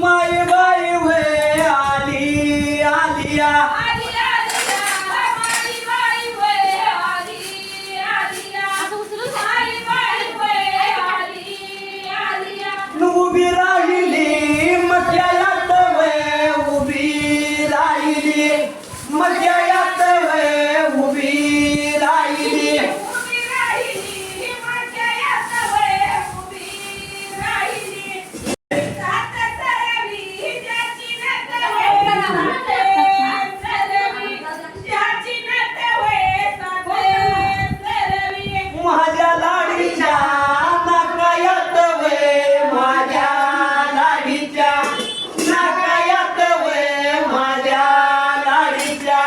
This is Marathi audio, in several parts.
माई बाई वय आली आलिया उभी राहिली मध्यात वय उभी राहिली मध्यात वय उभी राहिली माझ्या लाडीच्या नाकायात वय माझ्या लाडीच्या नाकायात वय माझ्या लाडीच्या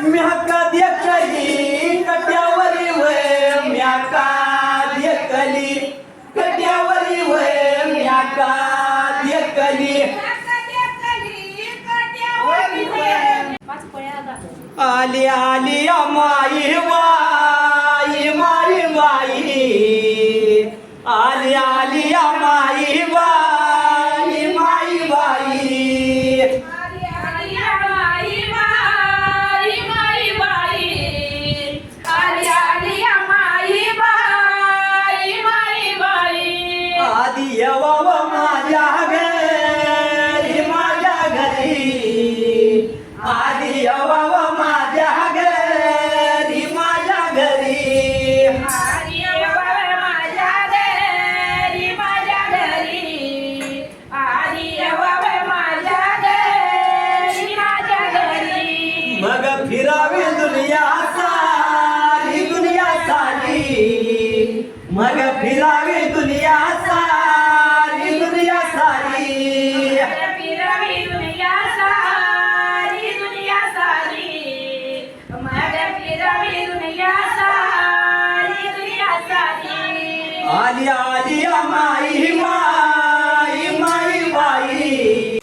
म्याका देखली कट्यावरी वय म्याका देखली कट्यावरी वय म्याका देखली आली आली माई बाई माई बाई आली आली माई बाई माई बाई आधी येवाव माझ्या घरी माझ्या घरी आधी येवाव माझ्या घरी माझ्या घरी मग फिरावी दुनिया सारी दुनिया सारी मग फिरावी दुनिया सारी दुनिया सारी आली आली माई माई माई बाई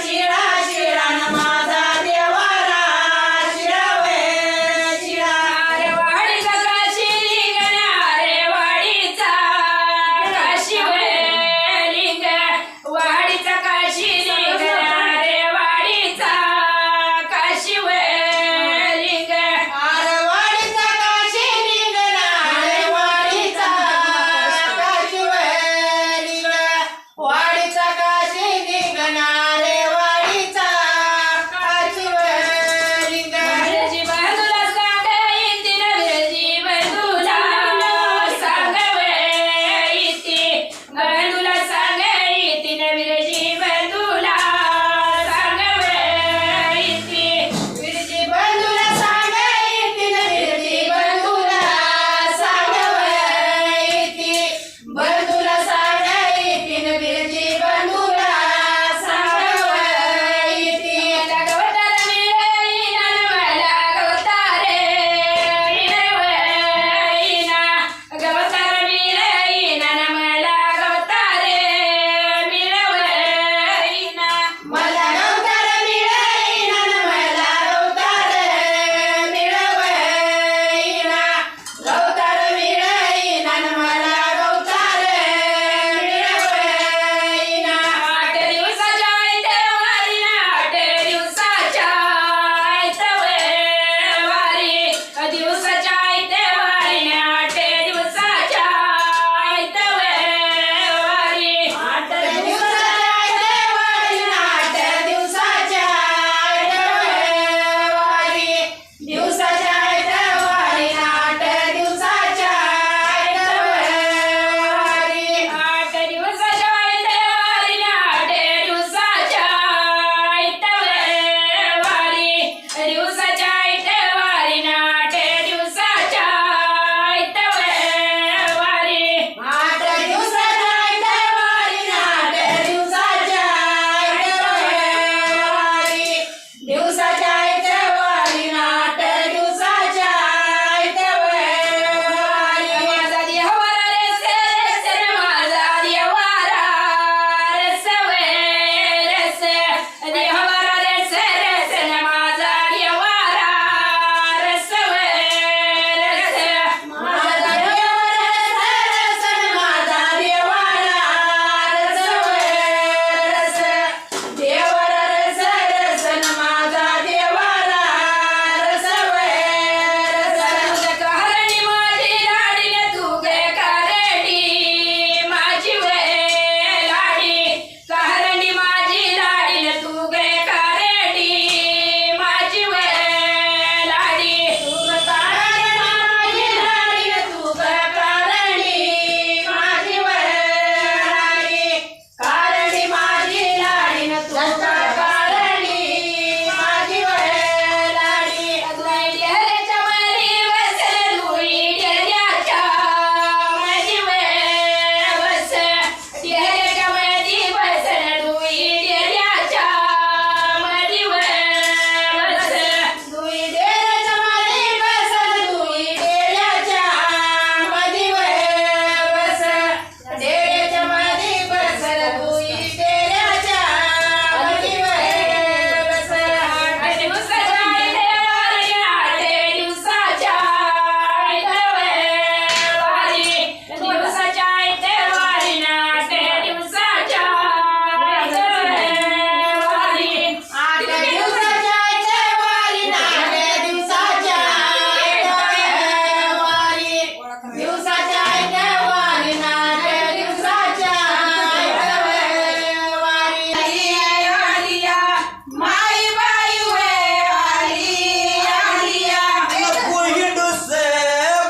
शिळा शिळा न माझा देवारा शिळावे शिळा अरे वाडीचा काशी लिंग अरे वाडीचा काशी लिंग वाडीचा काशी लिंग अरे वाडीचा काशी लिंग आरवाडीचा काशी निघणा आरवाडीचा काशी निघ वाडीचा काशी निघणा आरवाडीचा काशी निघ विरजी बंधूला सांग येती ना विरजी बंधूला सांग येती बंधूला सांग येती ना विरजी बंधूला सांग येती विरजी बंधूला सांग येतील विरजी बंधूला सांग येतील बंधूला सांग येतील विरजी बंधूला सांग येतील मला गवतार मिळेना मला गवतारे मिळेना गवतार मिळेना मला गवतारे मिळेना मला गवतार मिळेना मला गवतार मिळवेना गवतार मिळेना मला गवतार मिळवेना आठ दिवसाच्या वारी आठ दिवसाच्या वारी दिवसाच्या वारी आठ दिवसाच्या वारी आठ दिवसाच्या वारी आठ दिवसाच्या वारी दिवसाच्या वारी आठ दिवसाच्या वारी आठ दिवसाच्या वारी आठ दिवसाच्या वारी दिवसाच्या वारी आठ दिवसाच्या वारी आठ दिवसाच्या वारी आठ दिवसाच्या वारी दिवसाच्या वारी आठ दिवसाच्या वारी माझा देवारा रे से माझा देवारा रे देवारा रे से माझा देवारा रे माझा देवारा रसन माझा देवारा रस देवारा रसन माझा देवारा रस करणी माझी लाडी तू गे करणी माझी वे लाडी करणी माझी लाडी तू गे करणी माझी वे लाडी तू कारणी तू कारणी माझी वराडी कारणी माझी लाडी तू कारणी माझी वराडी ढेऱ्याच्या मधी बसल लुई ढेऱ्याच्या मधी बस ढेऱ्याच्या मधी बसल लुई ढेऱ्याच्या मधी बस दुई डेऱ्याच्या मध्ये बसल दुई डेऱ्याच्या मध्ये बस डेऱ्याच्या मध्ये बसल दुई डेऱ्याच्या मध्ये बस आठ दिवसाच्या वारी आठ दिवसाच्या वारी दिवसाच्या वारी आठ दिवसाच्या वारी आठ दिवसाच्या वारी आठ दिवसाच्या वारी दिवसाच्या वारी आठ दिवसाच्या वारी आलिया माई बाई वे आलिया नको हिंडूस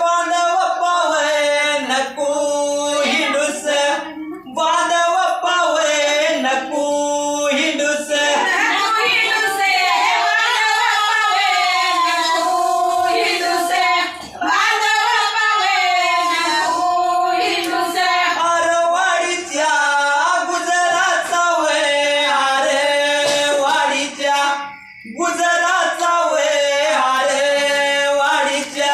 बांधव पावे नको हिंडूस बांधव पावे नको हिंडूस आरवाडीच्या गुजराचा वे अरे वाडीच्या गुजराचा वे अरे वाडीच्या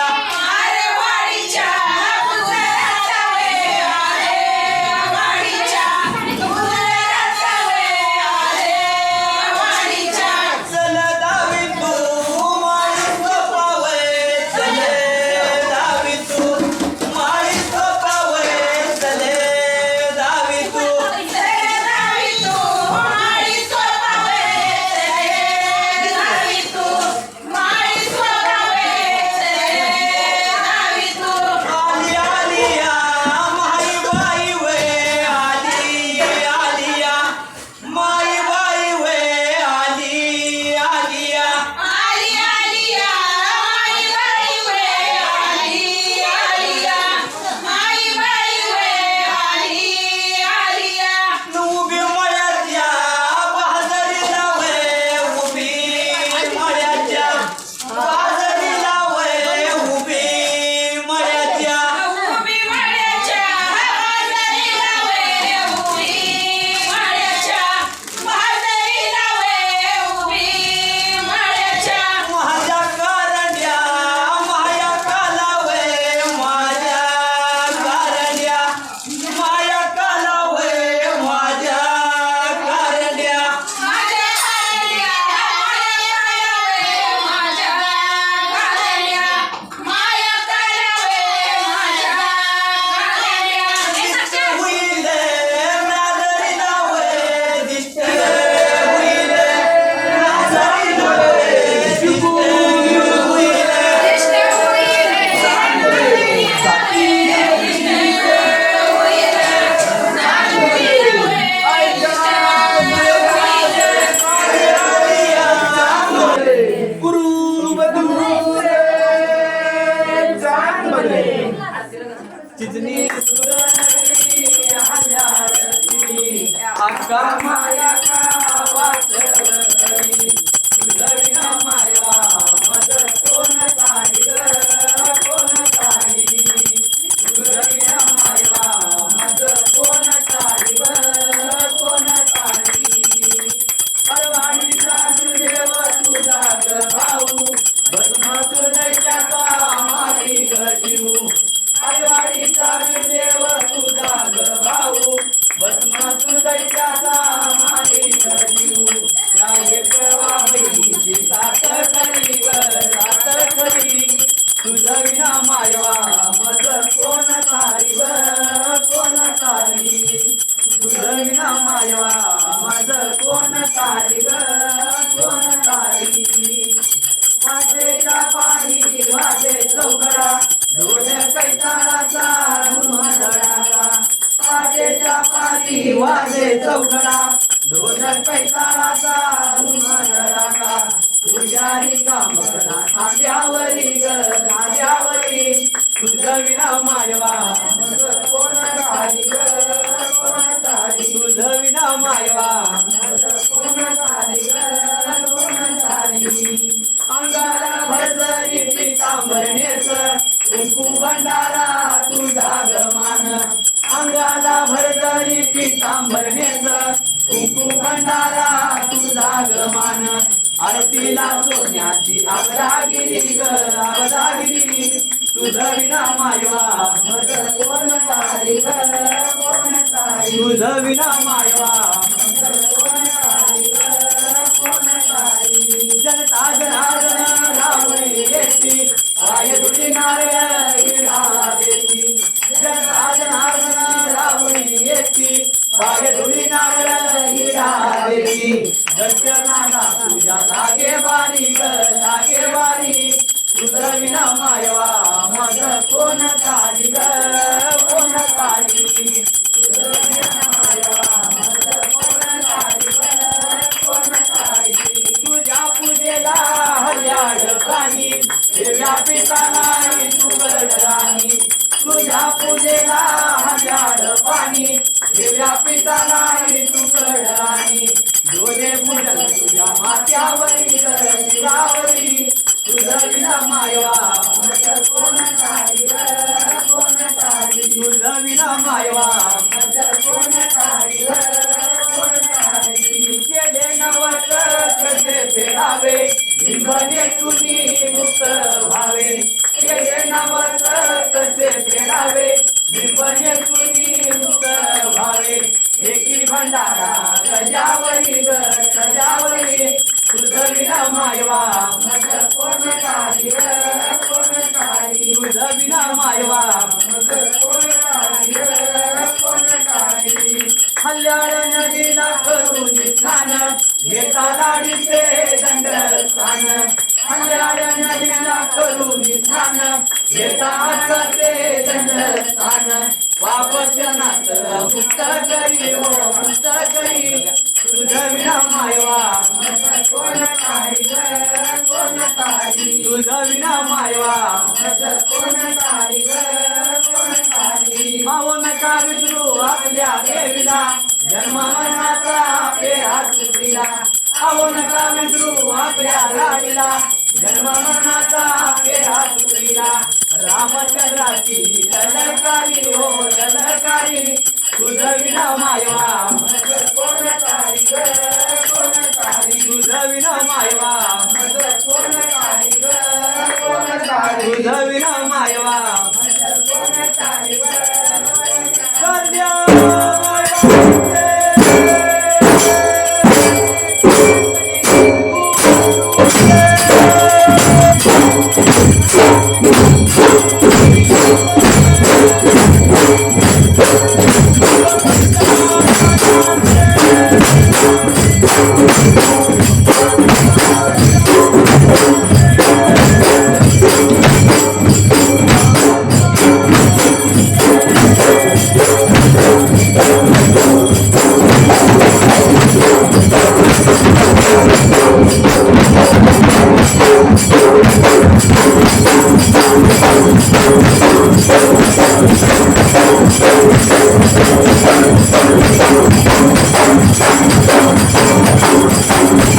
भाऊ भस्मासूर दैत्याचा मारी गजीऊ आईवाडीचा देव तुझा ग भाऊ भस्मासूर दैत्याचा मारी गजीऊ त्या एकवा बहिणीची साथ खरी ग साथ खरी तुझं विना मायवा मज कोण तारी ग कोण तारी तुझं विना मायवा मज कोण तारी ग कोण तारी वाजेच्या पाणी वाजे चौघडा ढोल कैताळाचा धुमधडाचा वाजेच्या पाणी वाजे चौघडा ढोल कैताळाचा धुमधडाचा पुजारी कामना खांद्यावरी ग खांद्यावरी तुझं विना मायवा मग कोण तारी ग कोण तारी तुझं विना मायवा मग कोण तारी ग कोण तारी अंगाला भरजरी पितांबरणेच कुंकू भंडारा तुझा गमान अंगाला भरजरी पितांबरणेच कुंकू भंडारा तुझा गमान आरतीला सोन्याची आवरागिरी ग आवरागिरी तुझं विना मायवा मग कोण तारी ग कोण तारी तुझं विना मायवा मग कोण तारी ग कोण तारी जनता जनार्दन रावळी येती पाय तुझी नारळ हिरा देती जनता जनार्दन रावळी येती पाय तुझी नारळ हिरा देती दर्शनाला तुझ्या लागे बारी ग लागे बारी तुझं विना मायवा मग कोण तारी ग कोण तारी तुझं विना मायवा मग कोण तारी ग कोण तारी तुझ्या पूजेला हरियाळ प्राणी देव्या पिता नाही तुगड राणी तुझ्या पूजेला हरियाळ पाणी देव्या पिता नाही तुगड राणी डोले बुडल तुझ्या माथ्यावरी ग शिरावरी तुझं विना मायवा मग कोण तारी ग कोण तारी तुझं विना मायवा मग कोण तारी ग कोण तारी केले नवस कसे फेडावे निंबने तुनी मुक्त व्हावे केले नवस कसे फेडावे निंबने तुनी मुक्त व्हावे एकी भंडारा सजावरी ग सजावरी तुझं विना मायवा मग कोण तारी ग कोण तारी तुझं विना मायवा मग कोण तारी ग कोण तारी हल्याळ नदीला करून स्नान घेता लाडीचे दंडस्थान हल्याळ नदीला करून स्नान घेता हाताचे दंडस्थान वापसनात मुक्त करी हो मुक्त करी तुझं विना मायवा मग कोण तारी ग कोण तारी तुझं विना मायवा मग कोण तारी ग कोण तारी मावो नका विसरू आपल्या देवीला जन्म मरणाचा पेरा सुटला आवो नका विसरू आपल्या लाडीला जन्म मरणाचा पेरा सुटला रामचंद्राची ललकारी हो ललकारी तुझं विना मायवा मग कोण तारी ग कोण तारी तुझं विना मायवा मग कोण तारी ग कोण तारी तुझं विना मायवा मग कोण तारी ग Thank you.